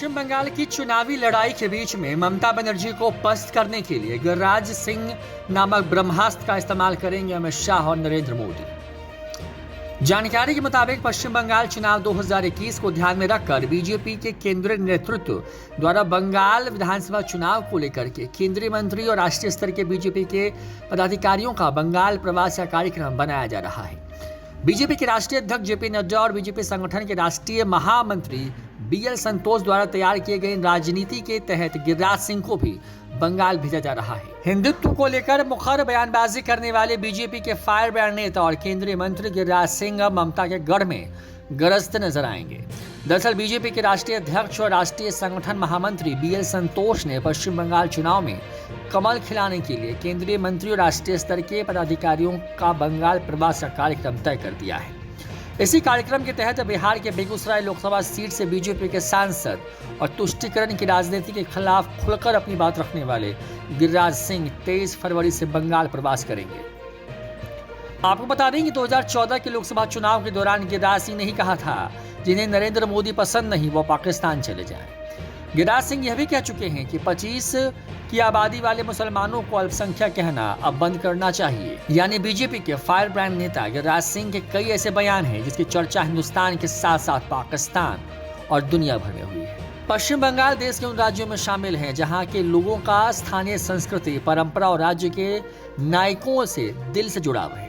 पश्चिम बंगाल की चुनावी लड़ाई के बीच में ममता बनर्जी को पस्त करने के लिए गिरिराज सिंह नामक ब्रह्मास्त्र का इस्तेमाल करेंगे अमित शाह और नरेंद्र मोदी। जानकारी के मुताबिक पश्चिम बंगाल चुनाव 2021 को ध्यान में रखकर बीजेपी के केंद्रीय नेतृत्व द्वारा बंगाल विधानसभा चुनाव को लेकर के केंद्रीय मंत्री और राष्ट्रीय स्तर के बीजेपी के पदाधिकारियों का बंगाल प्रवास का कार्यक्रम बनाया जा रहा है। बीजेपी के राष्ट्रीय अध्यक्ष जेपी नड्डा और बीजेपी संगठन के राष्ट्रीय महामंत्री बीएल संतोष द्वारा तैयार किए गए राजनीति के तहत गिरिराज सिंह को भी बंगाल भेजा जा रहा है। हिंदुत्व को लेकर मुखर बयानबाजी करने वाले बीजेपी के फायर ब्रांड नेता और केंद्रीय मंत्री गिरिराज सिंह ममता के गढ़ में गरजते नजर आएंगे। दरअसल बीजेपी के राष्ट्रीय अध्यक्ष और राष्ट्रीय संगठन महामंत्री बीएल संतोष ने पश्चिम बंगाल चुनाव में कमल खिलाने के लिए केंद्रीय मंत्री और राष्ट्रीय स्तर के पदाधिकारियों का बंगाल प्रवास का कार्यक्रम तय कर दिया है। इसी कार्यक्रम के तहत बिहार के बेगूसराय लोकसभा सीट से बीजेपी के सांसद और तुष्टीकरण की राजनीति के खिलाफ खुलकर अपनी बात रखने वाले गिरिराज सिंह 23 फरवरी से बंगाल प्रवास करेंगे। आपको बता दें कि 2014 के लोकसभा चुनाव के दौरान गिरिराज सिंह ने ही कहा था जिन्हें नरेंद्र मोदी पसंद नहीं वो पाकिस्तान चले जाएं। गिरिराज सिंह यह भी कह चुके हैं कि 25 की आबादी वाले मुसलमानों को अल्पसंख्यक कहना अब बंद करना चाहिए। यानी बीजेपी के फायर ब्रांड नेता गिरिराज सिंह के कई ऐसे बयान हैं जिसकी चर्चा हिंदुस्तान के साथ साथ पाकिस्तान और दुनिया भर में हुई है। पश्चिम बंगाल देश के उन राज्यों में शामिल है जहां के लोगों का स्थानीय संस्कृति, परंपरा और राज्य के नायकों से दिल से जुड़ाव है।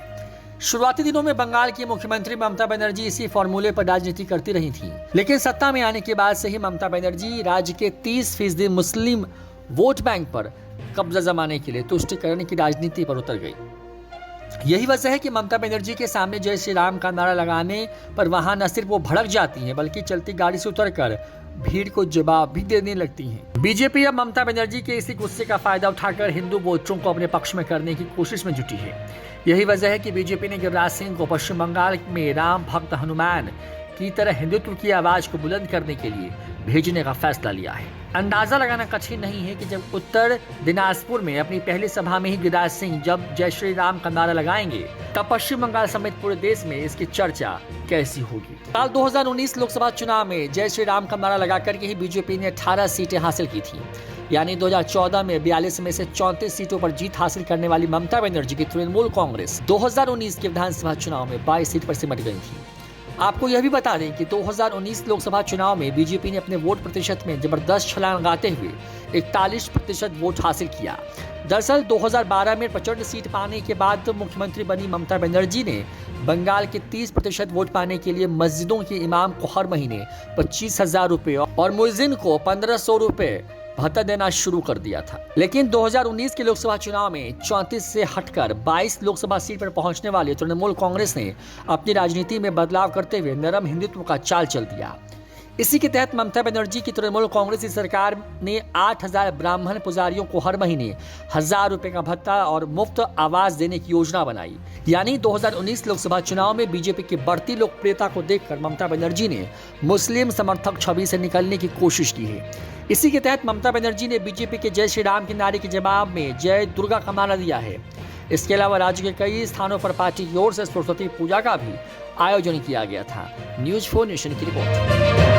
शुरुआती दिनों में बंगाल की मुख्यमंत्री ममता बनर्जी इसी फॉर्मूले पर राजनीति करती रही थीं, लेकिन सत्ता में आने के बाद से ही ममता बनर्जी राज्य के 30% मुस्लिम वोट बैंक पर कब्जा जमाने के लिए तुष्टीकरण की राजनीति पर उतर गई। यही वजह है कि ममता बनर्जी के सामने जय श्री राम का नारा लगाने पर वहां न सिर्फ वो भड़क जाती हैं बल्कि चलती गाड़ी से उतरकर भीड़ को जवाब भी देने लगती हैं। बीजेपी अब ममता बनर्जी के इसी गुस्से का फायदा उठाकर हिंदू वोटरों को अपने पक्ष में करने की कोशिश में जुटी है। यही वजह है कि बीजेपी ने गिरिराज सिंह को पश्चिम बंगाल में राम भक्त हनुमान की तरह हिंदुत्व की आवाज को बुलंद करने के लिए भेजने का फैसला लिया है। अंदाजा लगाना कठिन नहीं है कि जब उत्तर दिनाजपुर में अपनी पहली सभा में ही गिरिराज सिंह जब जय श्री राम का नारा लगाएंगे तब पश्चिम बंगाल समेत पूरे देश में इसकी चर्चा कैसी होगी। साल 2019 लोकसभा चुनाव में जय श्री राम का नारा लगाकर के ही बीजेपी ने 18 सीटें हासिल की थी। यानी 2014 में 42 में से 34 सीटों पर जीत हासिल करने वाली ममता बनर्जी की तृणमूल कांग्रेस 2019 के विधानसभा चुनाव में 22 सीट पर सिमट गई थी। आपको यह भी बता दें कि 2019 लोकसभा चुनाव में बीजेपी ने अपने वोट प्रतिशत में जबरदस्त छलांग लगाते हुए 41% वोट हासिल किया। दरअसल 2012 में प्रचंड सीट पाने के बाद मुख्यमंत्री बनी ममता बनर्जी ने बंगाल के 30% वोट पाने के लिए मस्जिदों के इमाम को हर महीने 25,000 रुपए और मुअज्जिन को 1,500 रुपए भत्ता देना शुरू कर दिया था। लेकिन 2019 के लोकसभा चुनाव में 34 से हटकर 22 लोकसभा सीट पर पहुंचने वाली तृणमूल कांग्रेस ने अपनी राजनीति में बदलाव करते हुए नरम हिंदुत्व का चाल चल दिया। इसी के तहत ममता बनर्जी की तृणमूल कांग्रेस की सरकार ने 8,000 ब्राह्मण पुजारियों को हर महीने 1,000 रुपए का भत्ता और मुफ्त आवास देने की योजना बनाई। यानी 2019 लोकसभा चुनाव में बीजेपी की बढ़ती लोकप्रियता को देखकर ममता बनर्जी ने मुस्लिम समर्थक छवि से निकलने की कोशिश की है। इसी के तहत ममता बनर्जी ने बीजेपी के जय श्री राम के नारे के जवाब में जय दुर्गा का नारा दिया है। इसके अलावा राज्य के कई स्थानों पर पार्टी की ओर से सरस्वती पूजा का भी आयोजन किया गया था। न्यूज़ 4 नेशन की रिपोर्ट।